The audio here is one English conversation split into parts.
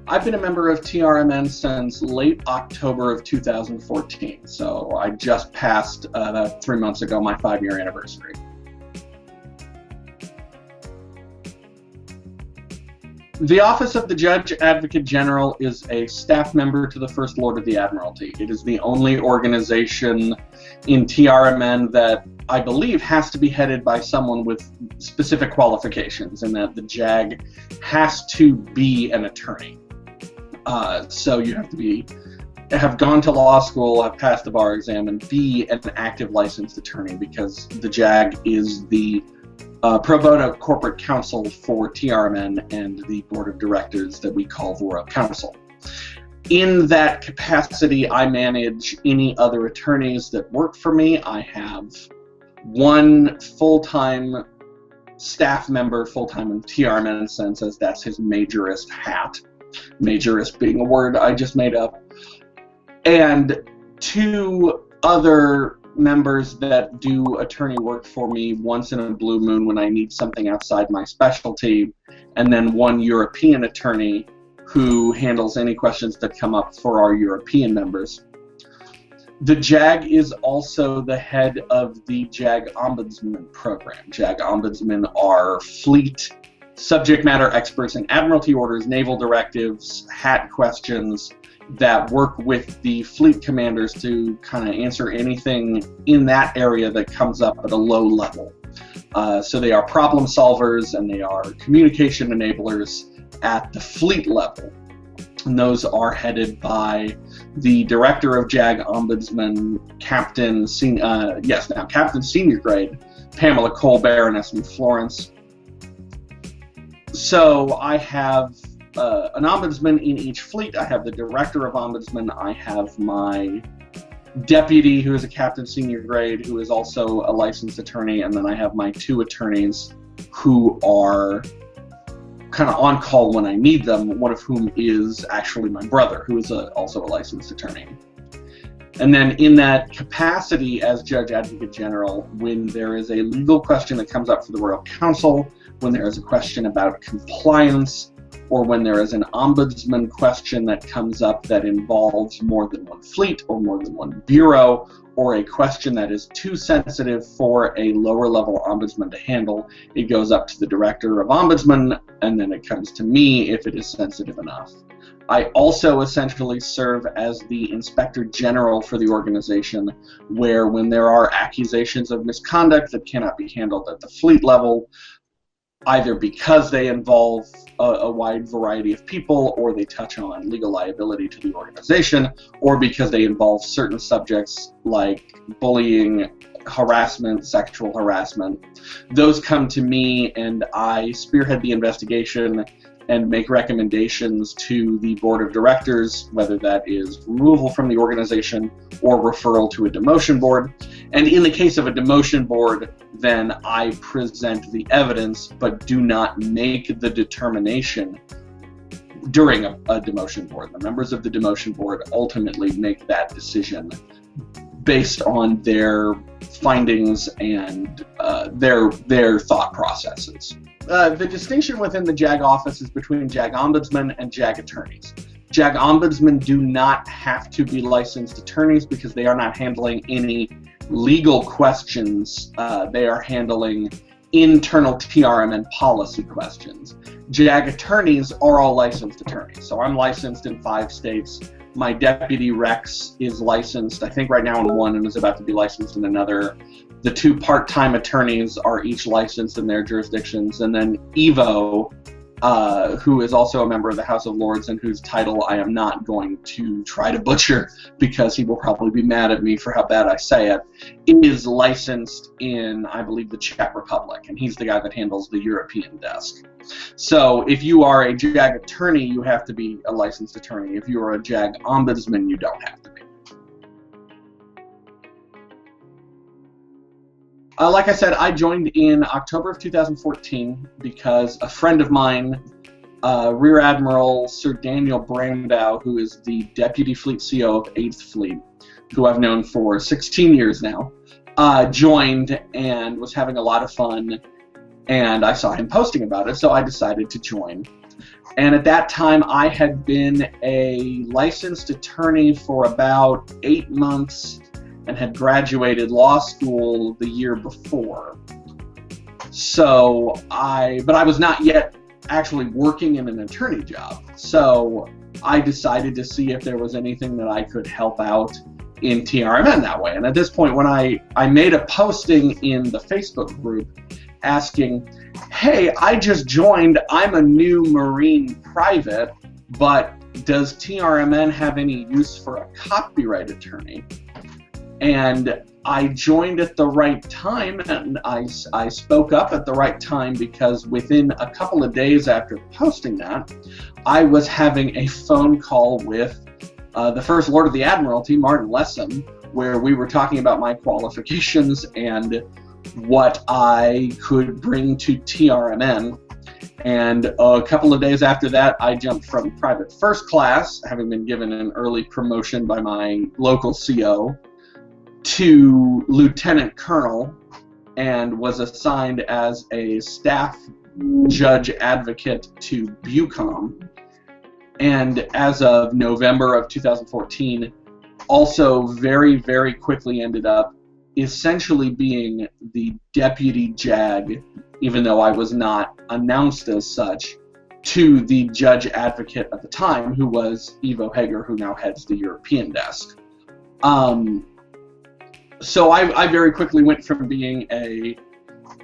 I've been a member of TRMN since late October of 2014, so I just passed about 3 months ago my 5-year anniversary. The Office of the Judge Advocate General is a staff member to the First Lord of the Admiralty. It is the only organization in TRMN that I believe has to be headed by someone with specific qualifications, and that the JAG has to be an attorney. So you have to have gone to law school, have passed the bar exam, and be an active licensed attorney, because the JAG is the pro bono corporate counsel for TRMN and the board of directors that we call the Royal Council. In that capacity, I manage any other attorneys that work for me. I have one full-time staff member, full-time in TRMN sense, as that's his majorist hat. Majorist being a word I just made up. And 2 other members that do attorney work for me once in a blue moon when I need something outside my specialty, and then 1 European attorney who handles any questions that come up for our European members. The JAG is also the head of the JAG Ombudsman program. JAG Ombudsmen are fleet subject matter experts in admiralty orders, naval directives, HAT questions that work with the fleet commanders to kind of answer anything in that area that comes up at a low level. So they are problem solvers and they are communication enablers at the fleet level. And those are headed by the director of JAG Ombudsman, Captain Senior Grade, Pamela Cole, Baroness in Florence. So I have an ombudsman in each fleet. I have the director of ombudsman. I have my deputy, who is a captain senior grade, who is also a licensed attorney, and then I have my 2 attorneys who are kind of on call when I need them, one of whom is actually my brother, who is also a licensed attorney. And then in that capacity as Judge Advocate General, when there is a legal question that comes up for the Royal Council, when there is a question about compliance, or when there is an ombudsman question that comes up that involves more than 1 fleet or more than 1 bureau, or a question that is too sensitive for a lower level ombudsman to handle, it goes up to the director of ombudsman, and then it comes to me if it is sensitive enough. I also essentially serve as the inspector general for the organization, where when there are accusations of misconduct that cannot be handled at the fleet level, either because they involve a wide variety of people, or they touch on legal liability to the organization, or because they involve certain subjects like bullying, harassment, sexual harassment, those come to me and I spearhead the investigation and make recommendations to the board of directors, whether that is removal from the organization or referral to a demotion board. And in the case of a demotion board, then I present the evidence but do not make the determination during a demotion board. The members of the demotion board ultimately make that decision based on their findings and their thought processes. The distinction within the JAG office is between JAG Ombudsmen and JAG attorneys. JAG Ombudsmen do not have to be licensed attorneys because they are not handling any legal questions. They are handling internal TRMN policy questions. JAG attorneys are all licensed attorneys. So I'm licensed in 5 states. My deputy Rex is licensed, I think right now in 1, and is about to be licensed in another. The 2 part-time attorneys are each licensed in their jurisdictions, and then Evo, who is also a member of the House of Lords and whose title I am not going to try to butcher because he will probably be mad at me for how bad I say it, is licensed in, I believe, the Czech Republic, and he's the guy that handles the European desk. So if you are a JAG attorney, you have to be a licensed attorney. If you are a JAG ombudsman, you don't have to be. Like I said, I joined in October of 2014 because a friend of mine, Rear Admiral Sir Daniel Brandow, who is the Deputy Fleet CO of 8th Fleet, who I've known for 16 years now, joined and was having a lot of fun, and I saw him posting about it, so I decided to join. And at that time, I had been a licensed attorney for about 8 months and had graduated law school the year before. But I was not yet actually working in an attorney job. So I decided to see if there was anything that I could help out in TRMN that way. And at this point, when I made a posting in the Facebook group asking, hey, I just joined, I'm a new Marine private, but does TRMN have any use for a copyright attorney? And I joined at the right time, and I spoke up at the right time, because within a couple of days after posting that, I was having a phone call with the First Lord of the Admiralty, Martin Lessem, where we were talking about my qualifications and what I could bring to TRMN. And a couple of days after that, I jumped from private first class, having been given an early promotion by my local CO, to lieutenant colonel, and was assigned as a staff judge advocate to BUCOM. And as of November of 2014, also very, very quickly ended up essentially being the deputy JAG, even though I was not announced as such, to the judge advocate at the time, who was Ivo Hager, who now heads the European desk. So I very quickly went from being a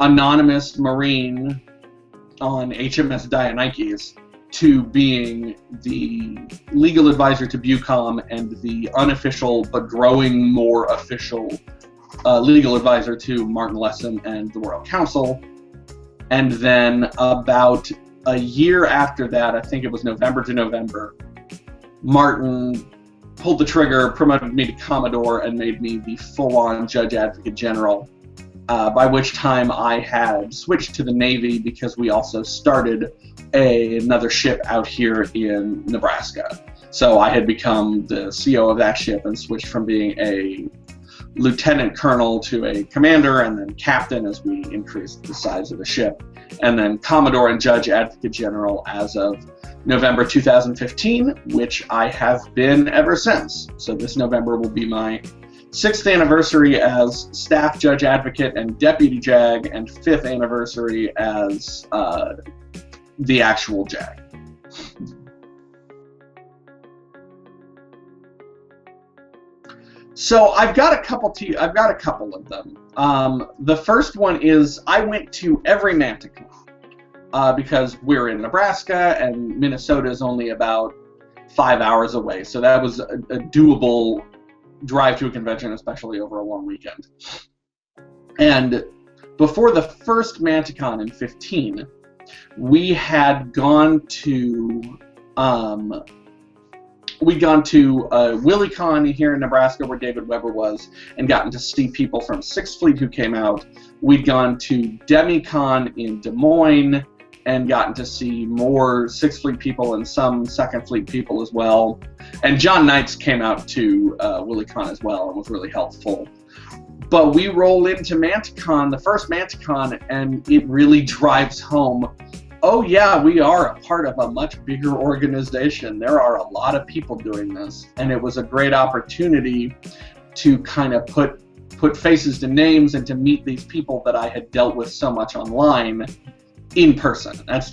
anonymous Marine on HMS Dionysius to being the legal advisor to BUCOM and the unofficial but growing more official legal advisor to Martin Lessem and the Royal Council. And then about a year after that, I think it was November to November, Martin pulled the trigger, promoted me to Commodore, and made me the full-on Judge Advocate General, by which time I had switched to the Navy because we also started another ship out here in Nebraska. So I had become the CO of that ship and switched from being a lieutenant colonel to a commander, and then captain as we increased the size of the ship, and then Commodore and Judge Advocate General as of November 2015, which I have been ever since. So this November will be my 6th anniversary as Staff Judge Advocate and Deputy JAG, and 5th anniversary as the actual JAG. So I've got a couple of them. The first one is I went to every Manticon. Because we're in Nebraska and Minnesota is only about 5 hours away. So that was a doable drive to a convention, especially over a long weekend. And before the first Manticon in 15, we had gone to WillyCon here in Nebraska, where David Weber was, and gotten to see people from 6th Fleet who came out. We'd gone to DemiCon in Des Moines and gotten to see more 6th Fleet people and some 2nd Fleet people as well. And John Knights came out to WillyCon as well and was really helpful. But we roll into Manticon, the first Manticon, and it really drives home, oh yeah, we are a part of a much bigger organization. There are a lot of people doing this. And it was a great opportunity to kind of put faces to names and to meet these people that I had dealt with so much online in person. That's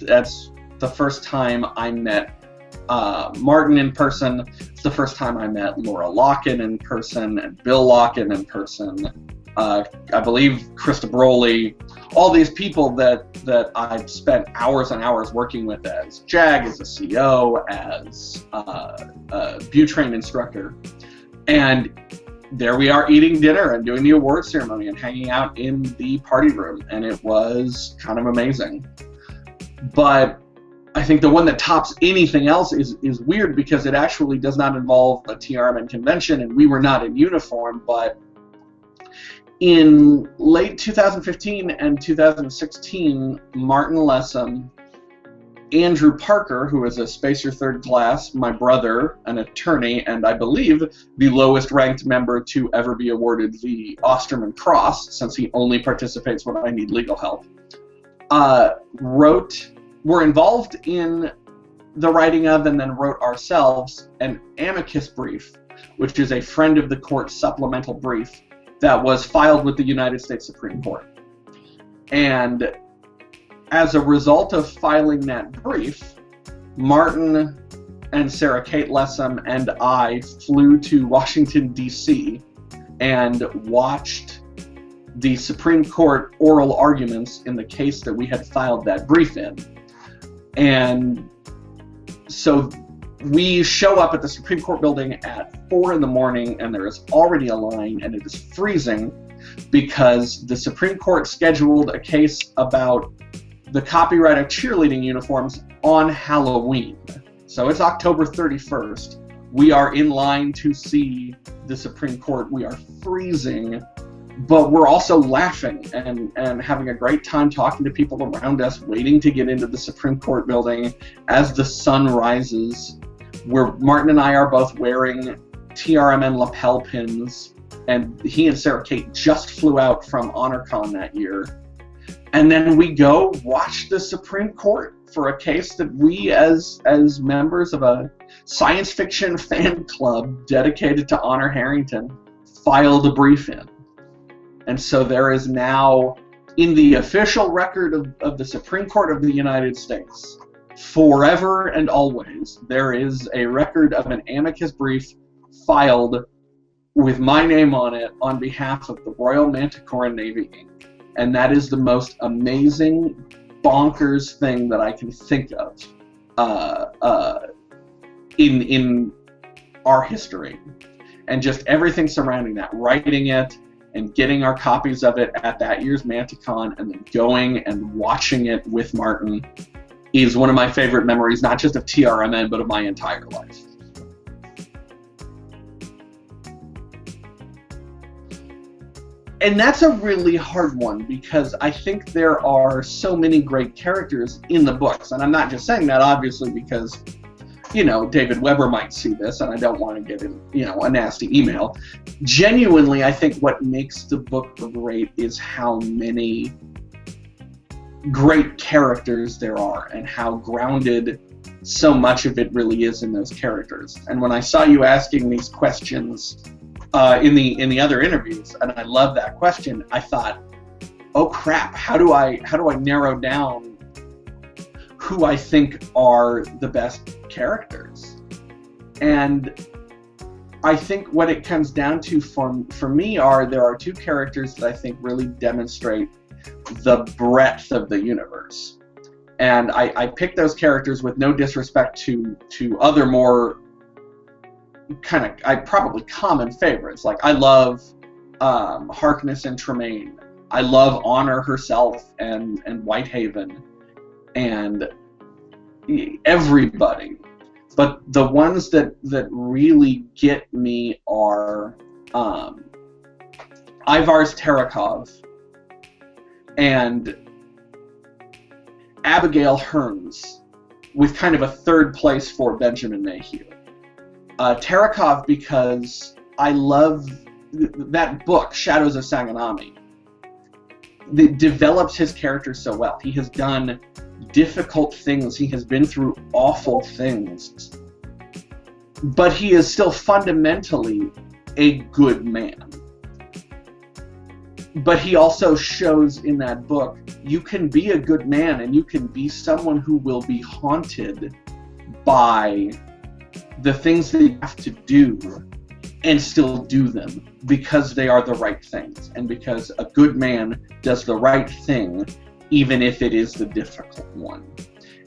the first time I met Martin in person. It's the first time I met Laura Locken in person and Bill Locken in person. I believe Krista Broly. All these people that I've spent hours and hours working with as JAG, as a CO, as a BUTRAIN instructor. And there we are eating dinner and doing the award ceremony and hanging out in the party room, and it was kind of amazing. But I think the one that tops anything else is weird because it actually does not involve a TRMN convention, and we were not in uniform, but in late 2015 and 2016, Martin Lessem, Andrew Parker, who is a Spacer 3rd Class, my brother, an attorney, and I believe the lowest ranked member to ever be awarded the Osterman Cross, since he only participates when I need legal help, were involved in the writing of and then wrote ourselves an amicus brief, which is a friend of the court supplemental brief that was filed with the United States Supreme Court. And as a result of filing that brief, Martin and Sarah Kate Lessem and I flew to Washington, D.C. and watched the Supreme Court oral arguments in the case that we had filed that brief in. And so we show up at the Supreme Court building at 4 in the morning, and there is already a line, and it is freezing because the Supreme Court scheduled a case about the copyright of cheerleading uniforms on Halloween. So it's October 31st. We are in line to see the Supreme Court. We are freezing, but we're also laughing and having a great time talking to people around us, waiting to get into the Supreme Court building as the sun rises. Martin and I are both wearing TRMN lapel pins, and he and Sarah Kate just flew out from HonorCon that year. And then we go watch the Supreme Court for a case that we, as members of a science fiction fan club dedicated to Honor Harrington, filed a brief in. And so there is now, in the official record of the Supreme Court of the United States, forever and always, there is a record of an amicus brief filed with my name on it on behalf of the Royal Manticoran Navy, Inc. And that is the most amazing, bonkers thing that I can think of in our history. And just everything surrounding that, writing it and getting our copies of it at that year's Manticon and then going and watching it with Martin is one of my favorite memories, not just of TRMN, but of my entire life. And that's a really hard one because I think there are so many great characters in the books. And I'm not just saying that, obviously, because, you know, David Weber might see this and I don't want to get him, you know, a nasty email. Genuinely, I think what makes the book great is how many great characters there are and how grounded so much of it really is in those characters. And when I saw you asking these questions in the other interviews, and I love that question, I thought, oh crap, how do I narrow down who I think are the best characters? And I think what it comes down to for me there are two characters that I think really demonstrate the breadth of the universe. And I picked those characters with no disrespect to other more probably common favorites. Like, I love Harkness and Tremaine. I love Honor herself and Whitehaven and everybody. But the ones that really get me are Ivar's Terekhov and Abigail Hearns, with kind of a third place for Benjamin Mayhew. Terekhov, because I love that book, Shadows of Saganami. It develops his character so well. He has done difficult things. He has been through awful things. But he is still fundamentally a good man. But he also shows in that book, you can be a good man and you can be someone who will be haunted by the things that you have to do and still do them because they are the right things and because a good man does the right thing even if it is the difficult one.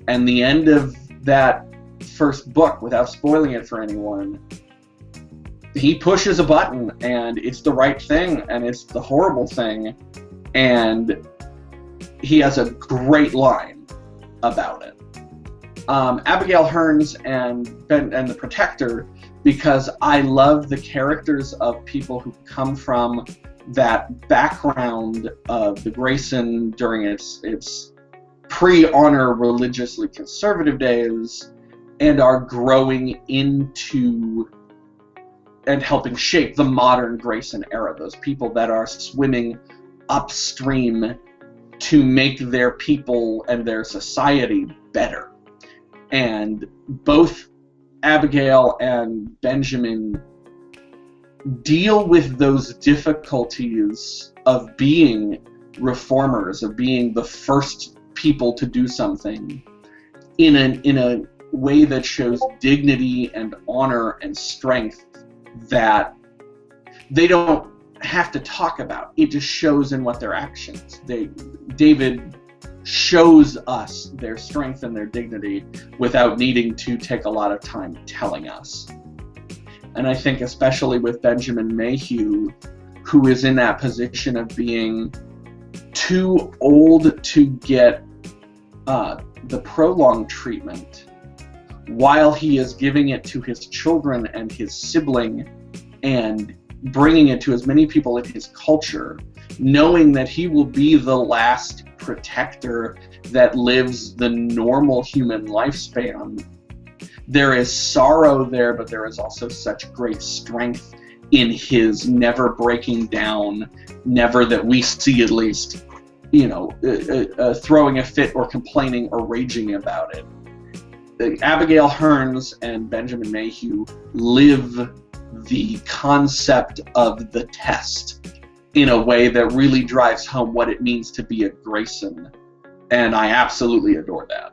And the end of that first book, without spoiling it for anyone, he pushes a button and it's the right thing and it's the horrible thing, and he has a great line about it. Abigail Hearns and the Protector, because I love the characters of people who come from that background of the Grayson during its pre-Honor religiously conservative days and are growing into and helping shape the modern Grayson era. Those people that are swimming upstream to make their people and their society better. And both Abigail and Benjamin deal with those difficulties of being reformers, of being the first people to do something in a way that shows dignity and honor and strength that they don't have to talk about. It just shows in what their actions. David shows us their strength and their dignity without needing to take a lot of time telling us. And I think especially with Benjamin Mayhew, who is in that position of being too old to get the prolonged treatment, while he is giving it to his children and his sibling and bringing it to as many people in his culture, knowing that he will be the last protector that lives the normal human lifespan. There is sorrow there, but there is also such great strength in his never breaking down, never, that we see at least, throwing a fit or complaining or raging about it. Abigail Hearns and Benjamin Mayhew live the concept of the test in a way that really drives home what it means to be a Grayson, and I absolutely adore that.